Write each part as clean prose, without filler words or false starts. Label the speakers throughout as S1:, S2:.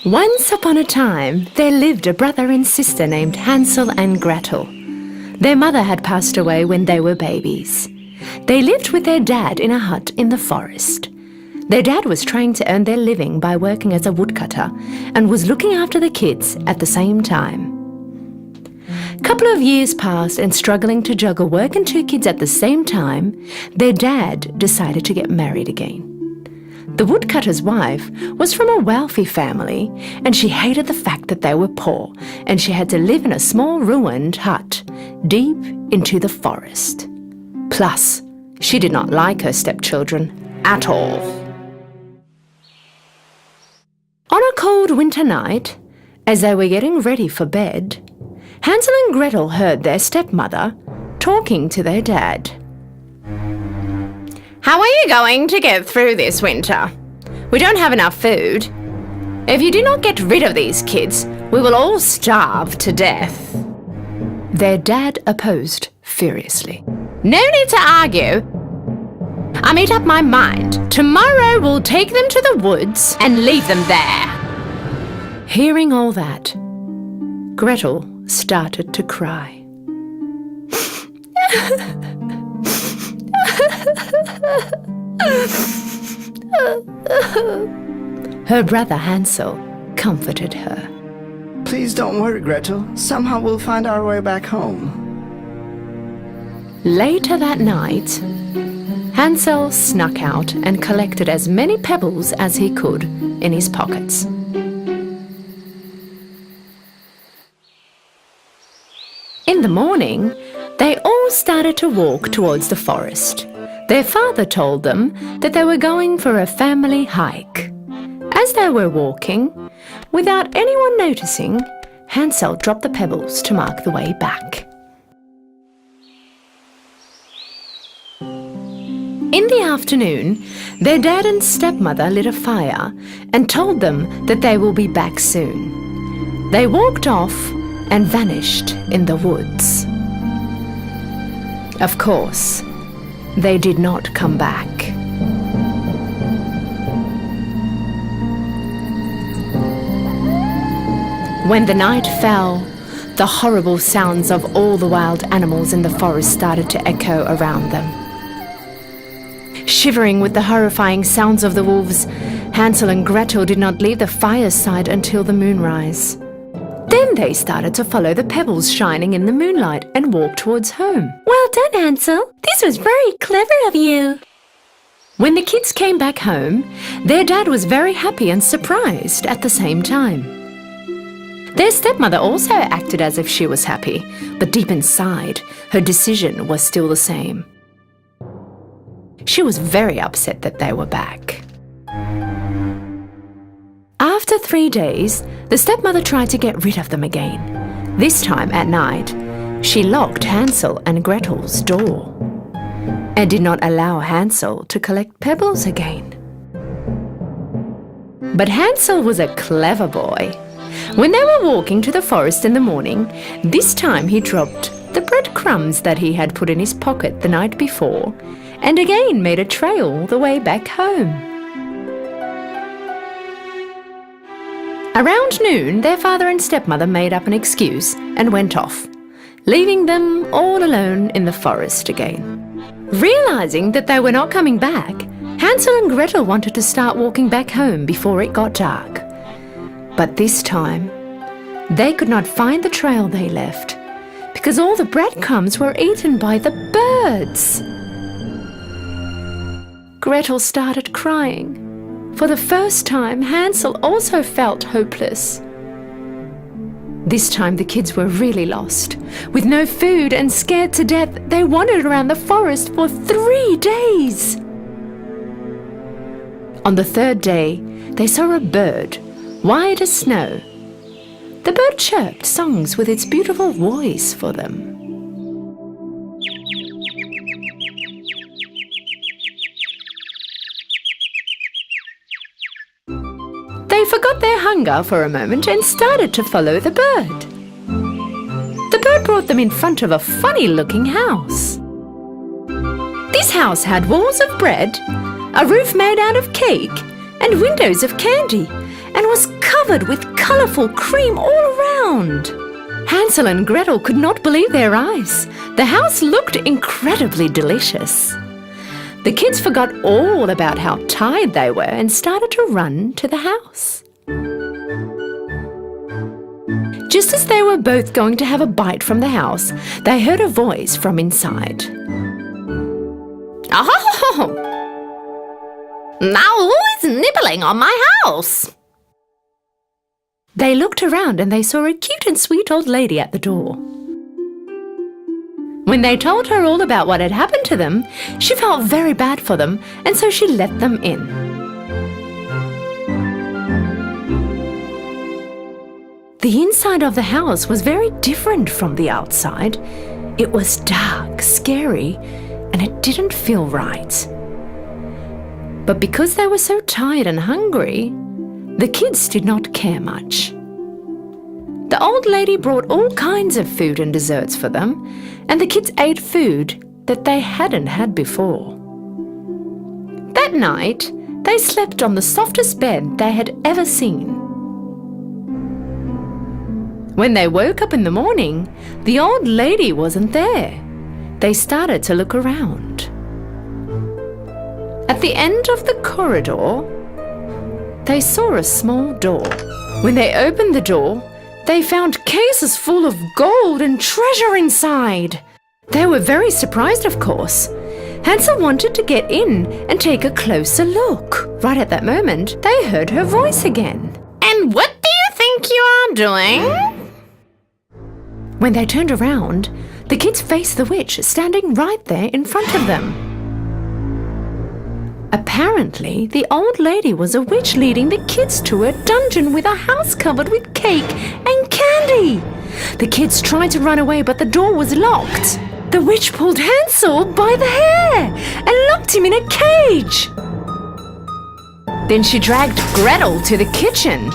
S1: Once upon a time, there lived a brother and sister named Hansel and Gretel. Their mother had passed away when they were babies. They lived with their dad in a hut in the forest. Their dad was trying to earn their living by working as a woodcutter and was looking after the kids at the same time. A couple of years passed, and struggling to juggle work and 2 kids at the same time, their dad decided to get married again. The woodcutter's wife was from a wealthy family, and she hated the fact that they were poor and she had to live in a small ruined hut deep into the forest. Plus, she did not like her stepchildren at all. On a cold winter night, as they were getting ready for bed, Hansel and Gretel heard their stepmother talking to their dad. "How are you going to get through this winter? We don't have enough food. If you do not get rid of these kids, we will all starve to death." Their dad opposed furiously. "No need to argue. I made up my mind. Tomorrow we'll take them to the woods and leave them there." Hearing all that, Gretel started to cry. Her brother Hansel comforted her.
S2: "Please don't worry, Gretel. Somehow we'll find our way back home."
S1: Later that night, Hansel snuck out and collected as many pebbles as he could in his pockets. In the morning, they all started to walk towards the forest. Their father told them that they were going for a family hike. As they were walking, without anyone noticing, Hansel dropped the pebbles to mark the way back. In the afternoon, their dad and stepmother lit a fire and told them that they will be back soon. They walked off and vanished in the woods. Of course, they did not come back. When the night fell, the horrible sounds of all the wild animals in the forest started to echo around them. Shivering with the horrifying sounds of the wolves, Hansel and Gretel did not leave the fireside until the moonrise. Then they started to follow the pebbles shining in the moonlight and walk towards home.
S3: "Well done, Hansel. This was very clever of you."
S1: When the kids came back home, their dad was very happy and surprised at the same time. Their stepmother also acted as if she was happy, but deep inside, her decision was still the same. She was very upset that they were back. After 3 days, the stepmother tried to get rid of them again. This time at night, she locked Hansel and Gretel's door and did not allow Hansel to collect pebbles again. But Hansel was a clever boy. When they were walking to the forest in the morning, this time he dropped the breadcrumbs that he had put in his pocket the night before and again made a trail the way back home. Around noon, their father and stepmother made up an excuse and went off, leaving them all alone in the forest again. Realizing that they were not coming back, Hansel and Gretel wanted to start walking back home before it got dark. But this time, they could not find the trail they left because all the breadcrumbs were eaten by the birds. Gretel started crying. For the first time, Hansel also felt hopeless. This time the kids were really lost. With no food and scared to death, they wandered around the forest for 3 days. On the 3rd day, they saw a bird, white as snow. The bird chirped songs with its beautiful voice for them. They forgot their hunger for a moment and started to follow the bird. The bird brought them in front of a funny-looking house.
S3: "This
S1: house had walls of bread, a roof made out of cake, and windows of candy, and was covered with colourful cream all around. Hansel and Gretel could not believe their eyes. The house looked incredibly delicious. The kids forgot all about how tired they were and started to run to the house. Just as they were both going to have a bite from the house, they heard a voice from inside.
S3: Oh! Now who is nibbling on my house?
S1: They looked around and they saw a cute and sweet old lady at the door. When they told her all about what had happened to them, she felt very bad for them, and so she let them in. The inside of the house was very different from the outside. It was dark, scary, and it didn't feel right. But because they were so tired and hungry, the kids did not care much. The old lady brought all kinds of food and desserts for them, and the kids ate food that they hadn't had before. That night, they slept on the softest bed they had ever seen. When they woke up in the morning, the old lady wasn't there. They started to look around. At the end of the corridor, they saw a small door. When they opened the door, they found cases full of gold and treasure inside. They were very surprised, of course. Hansel wanted to get in and take a closer look. Right at that moment, they heard her voice again.
S3: And what do you think you are doing?
S1: When they turned around, the kids faced the witch standing right there in front of them. Apparently, the old lady was a witch leading the kids to a dungeon with a house covered with cake and candy. The kids tried to run away, but the door was locked. The witch pulled Hansel by the hair and locked him in a cage. Then she dragged Gretel to the kitchen.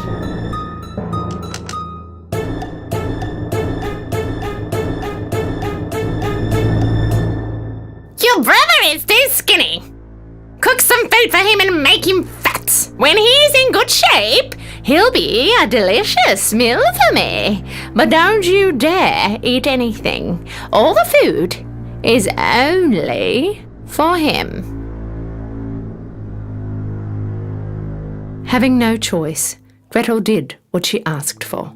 S3: Your brother is too skinny. Cook some food for him and make him fat. When he's in good shape, he'll be a delicious meal for me. But don't you dare eat anything. All the food is only for him.
S1: Having no choice, Gretel did what she asked for.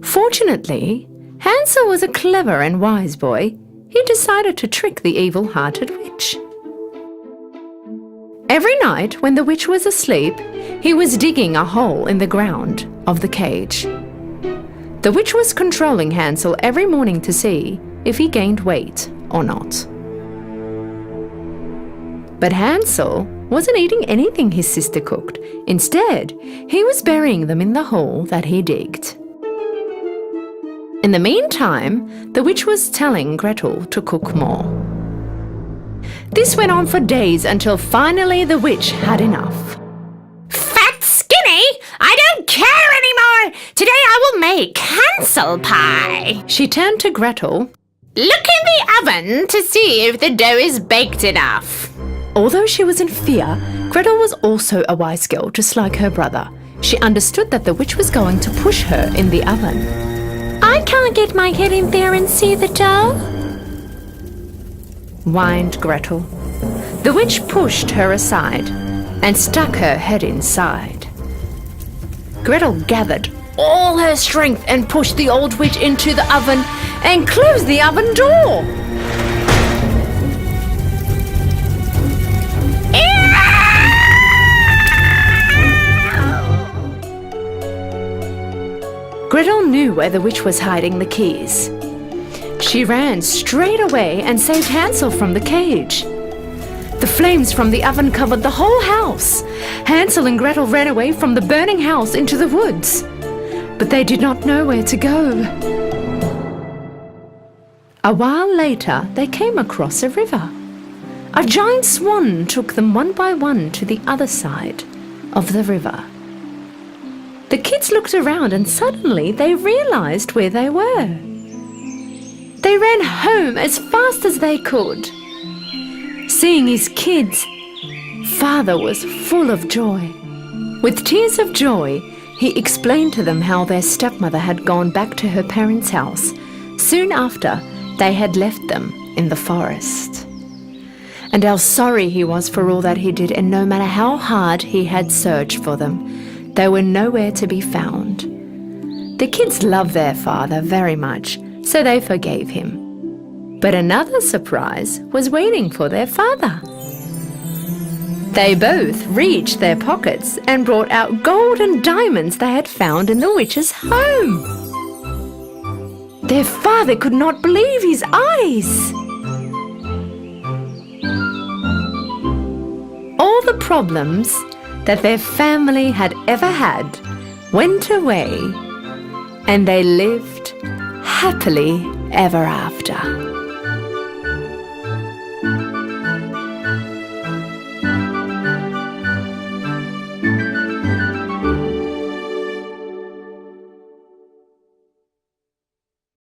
S1: Fortunately, Hansel was a clever and wise boy. He decided to trick the evil-hearted witch. Every night when the witch was asleep, he was digging a hole in the ground of the cage. The witch was controlling Hansel every morning to see if he gained weight or not. But Hansel wasn't eating anything his sister cooked. Instead, he was burying them in the hole that he digged. In the meantime, the witch was telling Gretel to cook more. This went on for days until finally the witch had enough.
S3: Fat skinny? I don't care anymore. Today I will make Hansel pie.
S1: She turned to Gretel.
S3: Look in the oven to see if the dough is baked enough.
S1: Although she was in fear, Gretel was also a wise girl just like her brother. She understood that the witch was going to push her in the oven.
S3: I can't get my head in there and see the dough,
S1: whined Gretel. The witch pushed her aside and stuck her head inside. Gretel gathered all her strength and pushed the old witch into the oven and closed the oven door. Gretel knew where the witch was hiding the keys. She ran straight away and saved Hansel from the cage. The flames from the oven covered the whole house. Hansel and Gretel ran away from the burning house into the woods, but they did not know where to go. A while later, they came across a river. A giant swan took them one by one to the other side of the river. The kids looked around and suddenly they realized where they were. They ran home as fast as they could. seeing his kids, Father was full of joy. With tears of joy, he explained to them how their stepmother had gone back to her parents' house soon after they had left them in the forest, and how sorry he was for all that he did, and no matter how hard he had searched for them, they were nowhere to be found. The kids loved their father very much, so they forgave him. But another surprise was waiting for their father. They both reached their pockets and brought out gold and diamonds they had found in the witch's home. Their father could not believe his eyes. All the problems that their family had ever had went away, and they lived happily ever after.